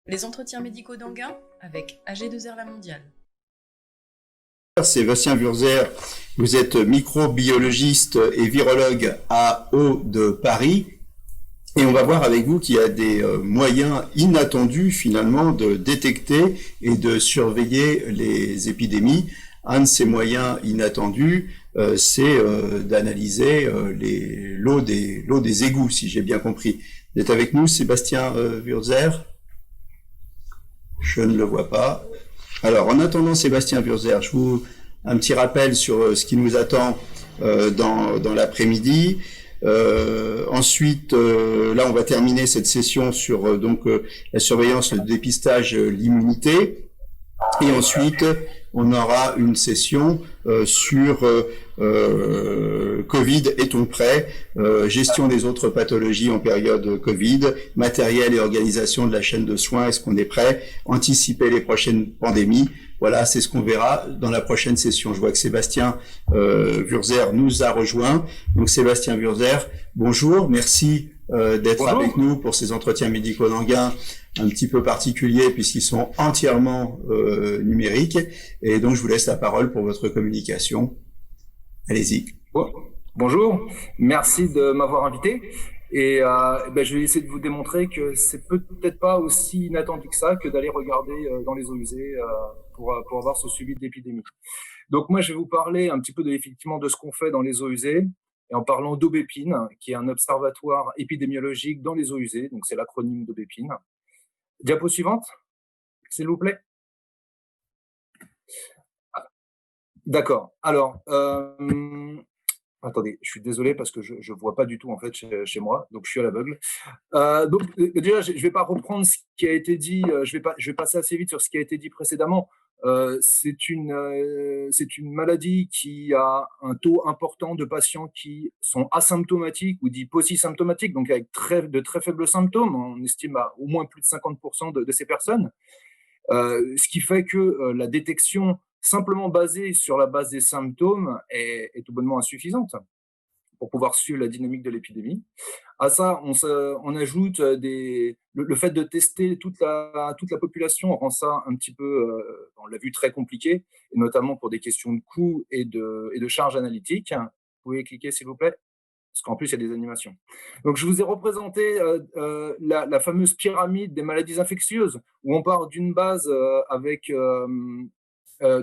Les entretiens médicaux d'Anguin avec AG2R La Mondiale. Sébastien Wurzer, vous êtes microbiologiste et virologue à Eau de Paris. Et on va voir avec vous qu'il y a des moyens inattendus finalement de détecter et de surveiller les épidémies. Un de ces moyens inattendus, c'est d'analyser l'eau des égouts, si j'ai bien compris. Vous êtes avec nous, Sébastien Wurzer? Je ne le vois pas. Alors, en attendant Sébastien Wurzer, je vous un petit rappel sur ce qui nous attend dans l'après-midi. Ensuite, là, on va terminer cette session sur la surveillance, le dépistage, l'immunité. Et ensuite, on aura une session sur Covid, est-on prêt, gestion des autres pathologies en période Covid, matériel et organisation de la chaîne de soins, est-ce qu'on est prêt, anticiper les prochaines pandémies. Voilà, c'est ce qu'on verra dans la prochaine session. Je vois que Sébastien Wurzer nous a rejoint. Donc Sébastien Wurzer, bonjour, merci d'être avec nous pour ces entretiens médicaux d'Anguin un petit peu particuliers puisqu'ils sont entièrement numériques. Et donc je vous laisse la parole pour votre communication. Allez-y. Bonjour, merci de m'avoir invité. Et je vais essayer de vous démontrer que c'est peut-être pas aussi inattendu que ça que d'aller regarder dans les eaux usées pour avoir ce suivi de l'épidémie. Donc moi, je vais vous parler un petit peu effectivement de ce qu'on fait dans les eaux usées et en parlant d'Aubépine, qui est un observatoire épidémiologique dans les eaux usées. Donc c'est l'acronyme d'Aubépine. Diapo suivante, s'il vous plaît. D'accord. Alors, attendez, je suis désolé parce que je vois pas du tout en fait chez moi, donc je suis à l'aveugle. Déjà, je vais pas reprendre ce qui a été dit. Je vais passer assez vite sur ce qui a été dit précédemment. C'est une maladie qui a un taux important de patients qui sont asymptomatiques ou dits paucisymptomatiques, donc avec de très faibles symptômes. On estime à au moins plus de 50% de ces personnes. Ce qui fait que la détection simplement basée sur la base des symptômes est tout bonnement insuffisante pour pouvoir suivre la dynamique de l'épidémie. À ça, on ajoute le fait de tester toute la population rend ça un petit peu, on l'a vu, très compliqué, et notamment pour des questions de coûts et de charges analytiques. Vous pouvez cliquer, s'il vous plaît, parce qu'en plus, il y a des animations. Donc, je vous ai représenté la fameuse pyramide des maladies infectieuses, où on part d'une base avec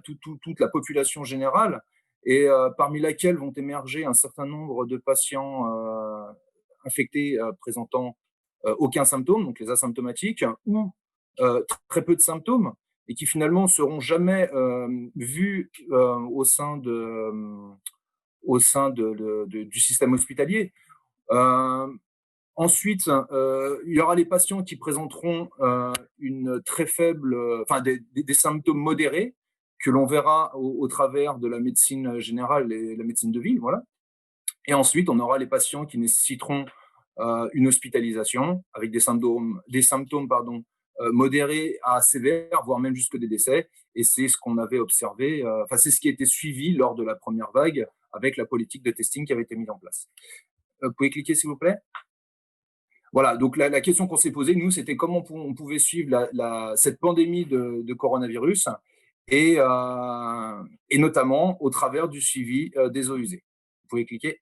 toute la population générale, et parmi laquelle vont émerger un certain nombre de patients infectés présentant aucun symptôme, donc les asymptomatiques, ou très peu de symptômes, et qui finalement seront jamais vus au sein du système hospitalier. Ensuite, il y aura les patients qui présenteront une très faible, des symptômes modérés que l'on verra au travers de la médecine générale et la médecine de ville, voilà. Et ensuite, on aura les patients qui nécessiteront une hospitalisation avec des symptômes modérés à sévères, voire même jusque des décès. Et c'est ce qu'on avait observé, c'est ce qui a été suivi lors de la première vague avec la politique de testing qui avait été mise en place. Vous pouvez cliquer, s'il vous plaît. Voilà, donc la question qu'on s'est posée, nous, c'était comment on pouvait suivre cette pandémie de coronavirus et notamment au travers du suivi des eaux usées. Vous pouvez cliquer.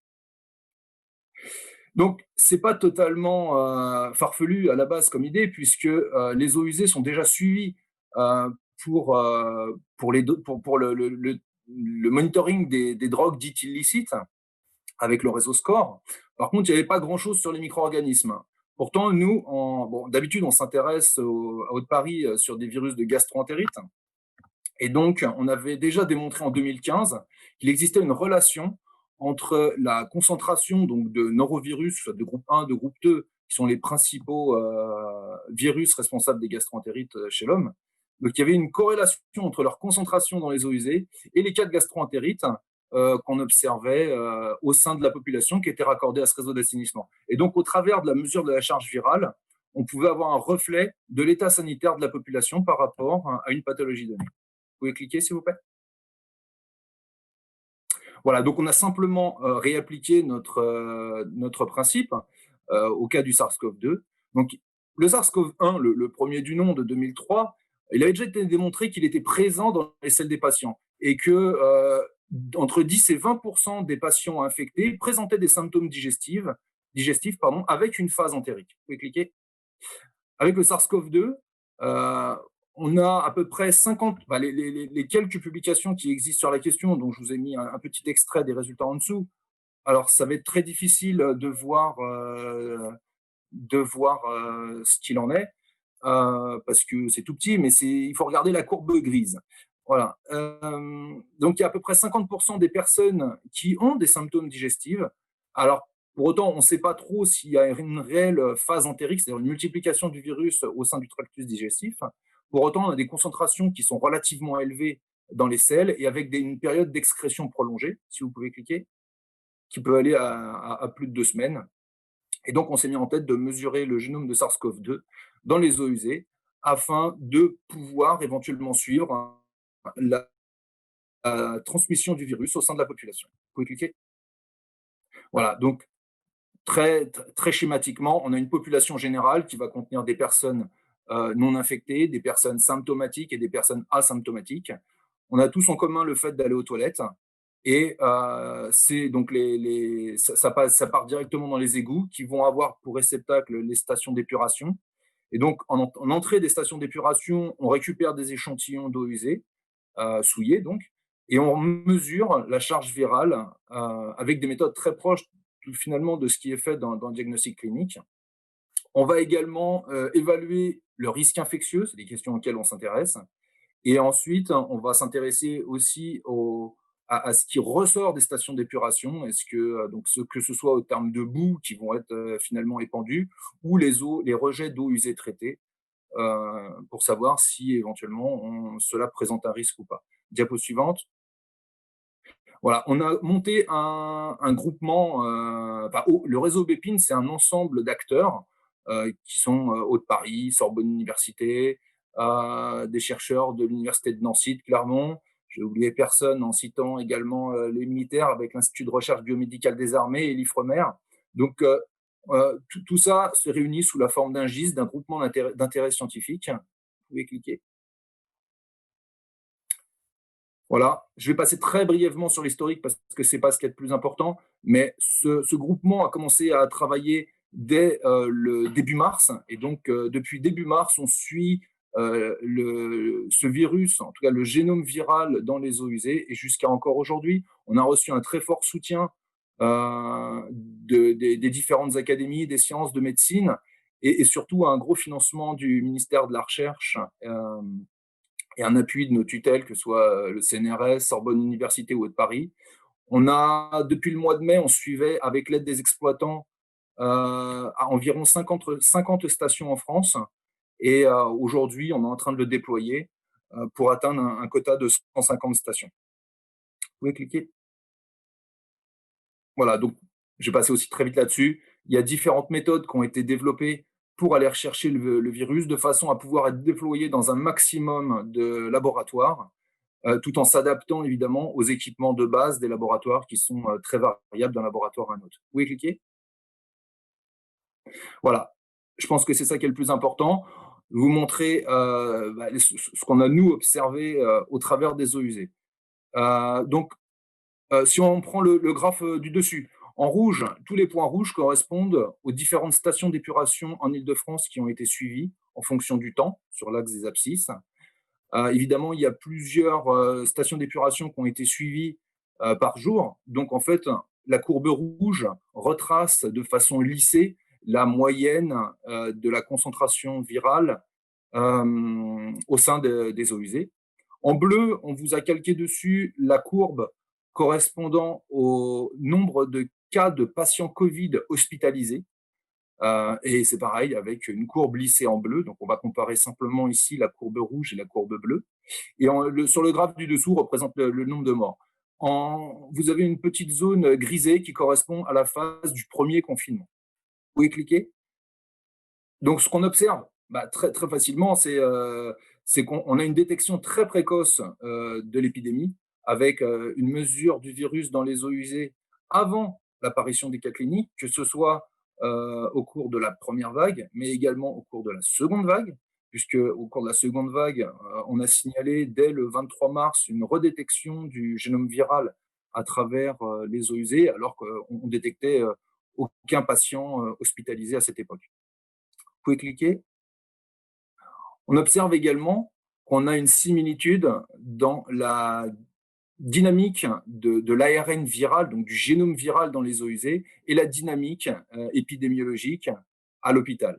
Donc, c'est pas totalement farfelu à la base comme idée, puisque les eaux usées sont déjà suivies pour le monitoring des drogues dites illicites avec le réseau SCORE. Par contre, il n'y avait pas grand-chose sur les micro-organismes. Pourtant, nous, d'habitude, on s'intéresse à Haute-Paris sur des virus de gastro-entérite. Et donc, on avait déjà démontré en 2015 qu'il existait une relation entre la concentration donc, de norovirus de groupe 1, de groupe 2, qui sont les principaux virus responsables des gastro-entérites chez l'homme. Donc, il y avait une corrélation entre leur concentration dans les eaux usées et les cas de gastro-entérite qu'on observait au sein de la population qui était raccordée à ce réseau d'assainissement. Et donc, au travers de la mesure de la charge virale, on pouvait avoir un reflet de l'état sanitaire de la population par rapport à une pathologie donnée. Vous pouvez cliquer, s'il vous plaît. Voilà, donc on a simplement réappliqué notre principe au cas du SARS-CoV-2. Donc, le SARS-CoV-1, le premier du nom de 2003, il avait déjà été démontré qu'il était présent dans les selles des patients et que entre 10 et 20% des patients infectés présentaient des symptômes digestifs avec une phase entérique. Vous pouvez cliquer. Avec le SARS-CoV-2, on a à peu près 50, les quelques publications qui existent sur la question, dont je vous ai mis un petit extrait des résultats en dessous. Alors, ça va être très difficile de voir ce qu'il en est, parce que c'est tout petit, mais il faut regarder la courbe grise. Voilà. Donc, il y a à peu près 50% des personnes qui ont des symptômes digestifs. Alors, pour autant, on ne sait pas trop s'il y a une réelle phase entérique, c'est-à-dire une multiplication du virus au sein du tractus digestif. Pour autant, on a des concentrations qui sont relativement élevées dans les selles et avec une période d'excrétion prolongée, si vous pouvez cliquer, qui peut aller à plus de 2 semaines. Et donc, on s'est mis en tête de mesurer le génome de SARS-CoV-2 dans les eaux usées afin de pouvoir éventuellement suivre la transmission du virus au sein de la population. Vous pouvez cliquer. Voilà, donc très schématiquement, on a une population générale qui va contenir des personnes non infectées, des personnes symptomatiques et des personnes asymptomatiques. On a tous en commun le fait d'aller aux toilettes. Et c'est donc ça part directement dans les égouts qui vont avoir pour réceptacle les stations d'épuration. Et donc, en entrée des stations d'épuration, on récupère des échantillons d'eau usée, souillée donc, et on mesure la charge virale avec des méthodes très proches finalement de ce qui est fait dans le diagnostic clinique. On va également évaluer le risque infectieux, c'est des questions auxquelles on s'intéresse. Et ensuite, on va s'intéresser aussi à ce qui ressort des stations d'épuration. Est-ce que, que ce soit au terme de boue qui vont être finalement épandus ou les rejets d'eau usée traitée pour savoir si éventuellement cela présente un risque ou pas. Diapo suivante. Voilà, on a monté un groupement. Le réseau Bépine, c'est un ensemble d'acteurs qui sont Haute-Paris, Sorbonne Université, des chercheurs de l'Université de Nancy, de Clermont. J'ai oublié personne en citant également les militaires avec l'Institut de recherche biomédicale des armées et l'IFREMER. Donc, tout ça se réunit sous la forme d'un GIS, d'un groupement d'intérêt scientifique. Vous pouvez cliquer. Voilà, je vais passer très brièvement sur l'historique parce que ce n'est pas ce qui est le plus important, mais ce groupement a commencé à travailler dès le début mars. Et donc, depuis début mars, on suit ce virus, en tout cas le génome viral dans les eaux usées. Et jusqu'à encore aujourd'hui, on a reçu un très fort soutien des différentes académies, des sciences, de médecine, et surtout un gros financement du ministère de la Recherche et un appui de nos tutelles, que ce soit le CNRS, Sorbonne Université ou Haute-Paris. On a, depuis le mois de mai, on suivait avec l'aide des exploitants à environ 50 stations en France. Et aujourd'hui, on est en train de le déployer pour atteindre un quota de 150 stations. Vous pouvez cliquer. Voilà, donc je vais passer aussi très vite là-dessus. Il y a différentes méthodes qui ont été développées pour aller rechercher le virus de façon à pouvoir être déployé dans un maximum de laboratoires, tout en s'adaptant évidemment aux équipements de base des laboratoires qui sont très variables d'un laboratoire à un autre. Vous pouvez cliquer. Voilà, je pense que c'est ça qui est le plus important. Vous montrer ce qu'on a nous observé au travers des eaux usées. Donc, si on prend le graphe du dessus, en rouge, tous les points rouges correspondent aux différentes stations d'épuration en Île-de-France qui ont été suivies en fonction du temps sur l'axe des abscisses. Évidemment, il y a plusieurs stations d'épuration qui ont été suivies par jour. Donc, en fait, la courbe rouge retrace de façon lissée la moyenne de la concentration virale au sein des eaux usées. En bleu, on vous a calqué dessus la courbe correspondant au nombre de cas de patients Covid hospitalisés. Et c'est pareil avec une courbe lissée en bleu. Donc, on va comparer simplement ici la courbe rouge et la courbe bleue. Et sur le graphe du dessous représente le nombre de morts. Vous avez une petite zone grisée qui correspond à la phase du premier confinement. Vous pouvez cliquer. Donc, ce qu'on observe très, très facilement, c'est qu'on a une détection très précoce de l'épidémie avec une mesure du virus dans les eaux usées avant l'apparition des cas cliniques, que ce soit au cours de la première vague, mais également au cours de la seconde vague, puisque au cours de la seconde vague, on a signalé dès le 23 mars une redétection du génome viral à travers les eaux usées, alors qu'on détectait aucun patient hospitalisé à cette époque. Vous pouvez cliquer. On observe également qu'on a une similitude dans la dynamique de l'ARN viral, donc du génome viral dans les eaux usées, et la dynamique épidémiologique à l'hôpital.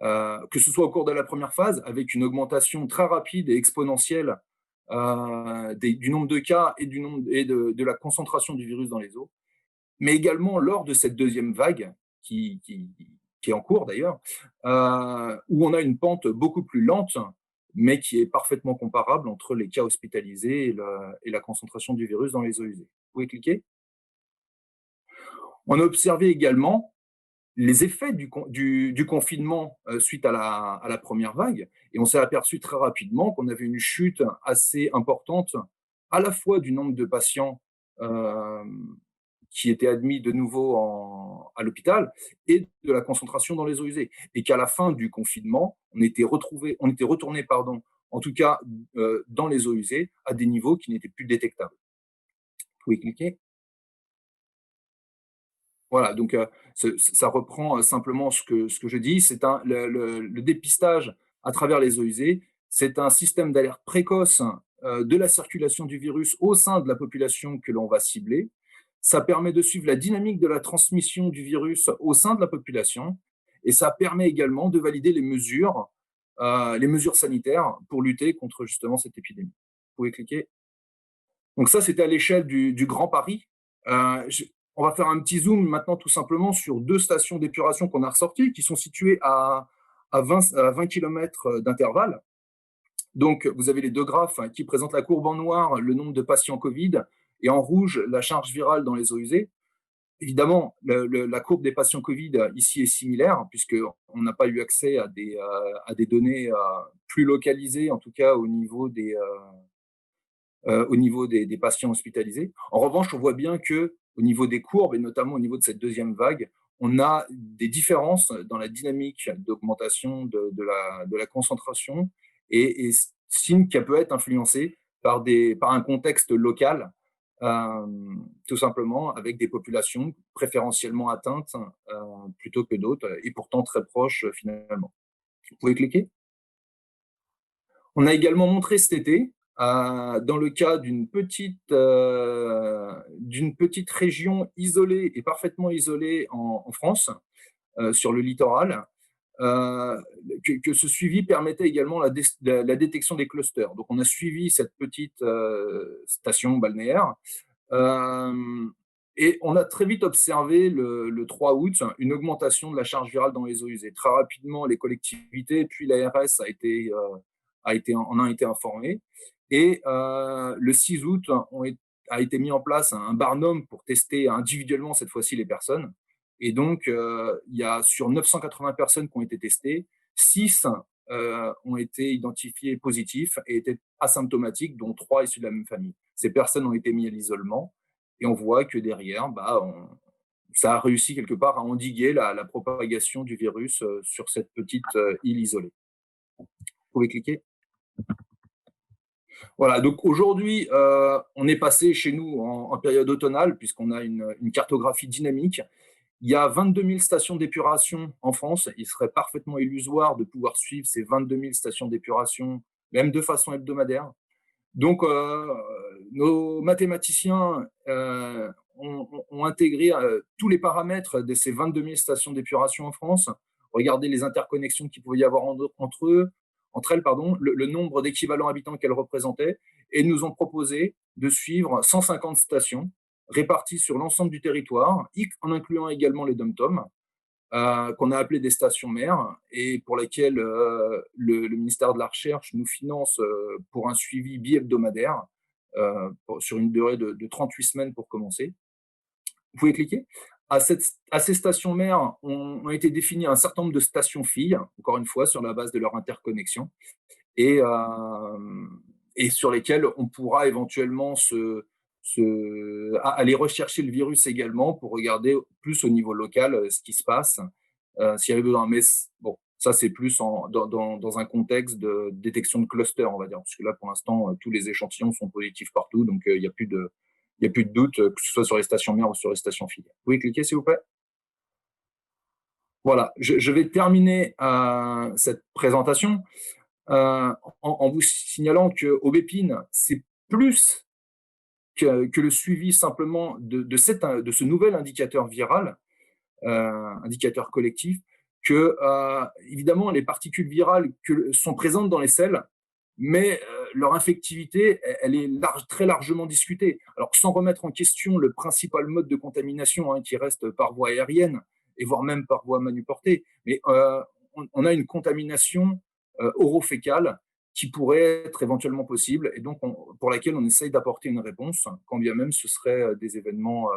Que ce soit au cours de la première phase, avec une augmentation très rapide et exponentielle du nombre de cas et de la concentration du virus dans les eaux, mais également lors de cette deuxième vague, qui est en cours d'ailleurs, où on a une pente beaucoup plus lente, mais qui est parfaitement comparable entre les cas hospitalisés et la concentration du virus dans les eaux usées. Vous pouvez cliquer. On a observé également les effets du confinement suite à la première vague, et on s'est aperçu très rapidement qu'on avait une chute assez importante à la fois du nombre de patients qui étaient admis de nouveau à l'hôpital et de la concentration dans les eaux usées. Et qu'à la fin du confinement, on était retourné, en tout cas dans les eaux usées, à des niveaux qui n'étaient plus détectables. Vous pouvez cliquer. Voilà, donc ça reprend simplement ce que je dis. C'est le dépistage à travers les eaux usées. C'est un système d'alerte précoce de la circulation du virus au sein de la population que l'on va cibler. Ça permet de suivre la dynamique de la transmission du virus au sein de la population, et ça permet également de valider les mesures sanitaires pour lutter contre justement cette épidémie. Vous pouvez cliquer. Donc ça, c'était à l'échelle du Grand Paris. On va faire un petit zoom maintenant tout simplement sur 2 stations d'épuration qu'on a ressorties, qui sont situées à 20 km d'intervalle. Donc, vous avez les 2 graphes qui présentent la courbe en noir, le nombre de patients Covid, et en rouge, la charge virale dans les eaux usées. Évidemment, la courbe des patients Covid ici est similaire, puisqu'on n'a pas eu accès à des données plus localisées, en tout cas au niveau des patients hospitalisés. En revanche, on voit bien qu'au niveau des courbes, et notamment au niveau de cette deuxième vague, on a des différences dans la dynamique d'augmentation de la concentration, et signe qu'elle peut être influencée par un contexte local, tout simplement, avec des populations préférentiellement atteintes plutôt que d'autres, et pourtant très proches finalement. Vous pouvez cliquer. On a également montré cet été, dans le cas d'une petite région isolée et parfaitement isolée en France, sur le littoral, que ce suivi permettait également la détection des clusters. Donc on a suivi cette petite station balnéaire, et on a très vite observé le 3 août une augmentation de la charge virale dans les eaux usées. Très rapidement, les collectivités, puis l'ARS en a été informés. Et le 6 août, a été mis en place un barnum pour tester individuellement cette fois-ci les personnes. Et donc, il y a sur 980 personnes qui ont été testées, 6 ont été identifiés positifs et étaient asymptomatiques, dont 3 issus de la même famille. Ces personnes ont été mises à l'isolement, et on voit que derrière, ça a réussi quelque part à endiguer la propagation du virus sur cette petite île isolée. Vous pouvez cliquer. Voilà, donc aujourd'hui, on est passé chez nous en période automnale, puisqu'on a une cartographie dynamique. Il y a 22 000 stations d'épuration en France. Il serait parfaitement illusoire de pouvoir suivre ces 22 000 stations d'épuration, même de façon hebdomadaire. Donc, nos mathématiciens ont intégré tous les paramètres de ces 22 000 stations d'épuration en France. Regardez les interconnexions qu'il pouvait y avoir entre elles, le nombre d'équivalents habitants qu'elles représentaient, et nous ont proposé de suivre 150 stations réparties sur l'ensemble du territoire, en incluant également les DOM-TOM, qu'on a appelées des stations mères, et pour lesquelles le ministère de la Recherche nous finance pour un suivi bi-hebdomadaire, sur une durée de 38 semaines pour commencer. Vous pouvez cliquer. À ces stations mères ont été définies un certain nombre de stations filles, encore une fois, sur la base de leur interconnexion, et sur lesquelles on pourra éventuellement aller rechercher le virus également pour regarder plus au niveau local ce qui se passe, s'il y avait besoin. Mais bon, ça c'est plus dans un contexte de détection de cluster, on va dire, parce que là pour l'instant tous les échantillons sont positifs partout, donc il n'y a plus de doute, que ce soit sur les stations mères ou sur les stations filiales. Vous pouvez cliquer s'il vous plaît. Voilà, je vais terminer cette présentation en vous signalant que Aubépine, c'est plus que le suivi simplement de ce nouvel indicateur viral, indicateur collectif, que évidemment les particules virales sont présentes dans les selles, mais leur infectivité, elle est très largement discutée. Alors sans remettre en question le principal mode de contamination qui reste par voie aérienne, et voire même par voie manuportée, mais on a une contamination orofécale qui pourrait être éventuellement possible, et donc pour laquelle on essaye d'apporter une réponse, quand bien même ce serait des événements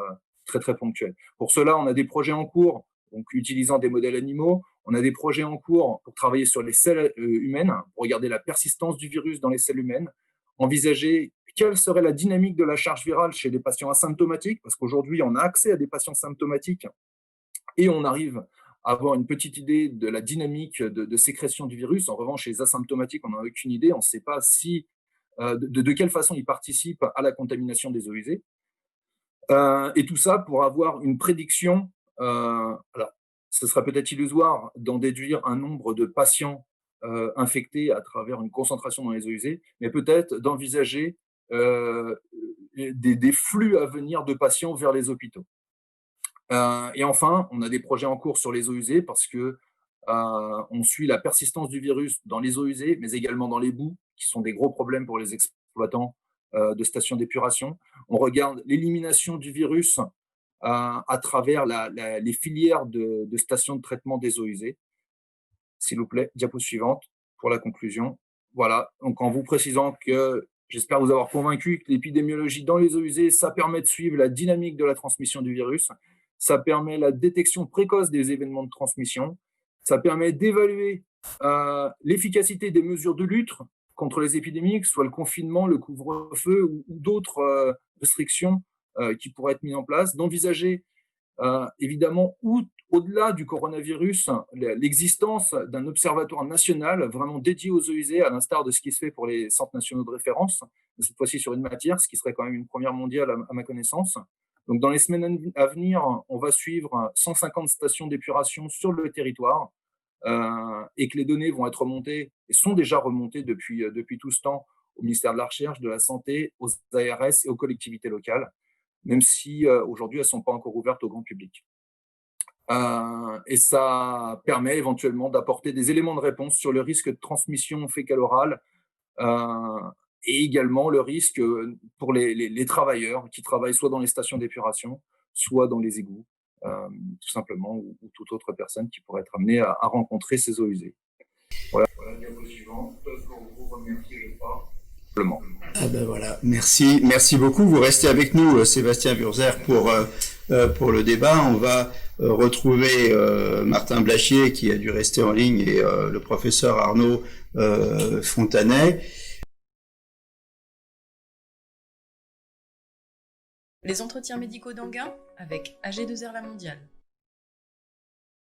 très très ponctuels. Pour cela, on a des projets en cours, donc utilisant des modèles animaux. On a des projets en cours pour travailler sur les selles humaines, pour regarder la persistance du virus dans les selles humaines, envisager quelle serait la dynamique de la charge virale chez les patients asymptomatiques, parce qu'aujourd'hui, on a accès à des patients symptomatiques et on arrive à avoir une petite idée de la dynamique de sécrétion du virus. En revanche, chez les asymptomatiques, on n'en a aucune idée. On ne sait pas de quelle façon ils participent à la contamination des eaux usées. Et tout ça pour avoir une prédiction. Alors, ce sera peut-être illusoire d'en déduire un nombre de patients infectés à travers une concentration dans les eaux usées, mais peut-être d'envisager des flux à venir de patients vers les hôpitaux. Et enfin, on a des projets en cours sur les eaux usées parce que on suit la persistance du virus dans les eaux usées, mais également dans les boues, qui sont des gros problèmes pour les exploitants de stations d'épuration. On regarde l'élimination du virus à travers les filières de stations de traitement des eaux usées. S'il vous plaît, diapo suivante pour la conclusion. Voilà, donc en vous précisant que j'espère vous avoir convaincu que l'épidémiologie dans les eaux usées, ça permet de suivre la dynamique de la transmission du virus, ça permet la détection précoce des événements de transmission, ça permet d'évaluer l'efficacité des mesures de lutte contre les épidémies, que ce soit le confinement, le couvre-feu ou d'autres restrictions qui pourraient être mises en place, d'envisager évidemment au-delà du coronavirus l'existence d'un observatoire national vraiment dédié aux eaux usées, à l'instar de ce qui se fait pour les centres nationaux de référence, cette fois-ci sur une matière, ce qui serait quand même une première mondiale à ma connaissance. Donc dans les semaines à venir, on va suivre 150 stations d'épuration sur le territoire et que les données vont être remontées, et sont déjà remontées depuis tout ce temps, au ministère de la Recherche, de la Santé, aux ARS et aux collectivités locales, même si aujourd'hui elles ne sont pas encore ouvertes au grand public. Et ça permet éventuellement d'apporter des éléments de réponse sur le risque de transmission fécale-orale et également le risque pour les travailleurs qui travaillent soit dans les stations d'épuration, soit dans les égouts, tout simplement, ou toute autre personne qui pourrait être amenée à rencontrer ces eaux usées. Voilà, diapo suivante. Vous remercier, je crois. Ah ben voilà, merci beaucoup. Vous restez avec nous, Sébastien Wurzer, pour le débat. On va retrouver Martin Blachier qui a dû rester en ligne et le professeur Arnaud Fontanet. Les entretiens médicaux d'Anguin avec AG2R La Mondiale.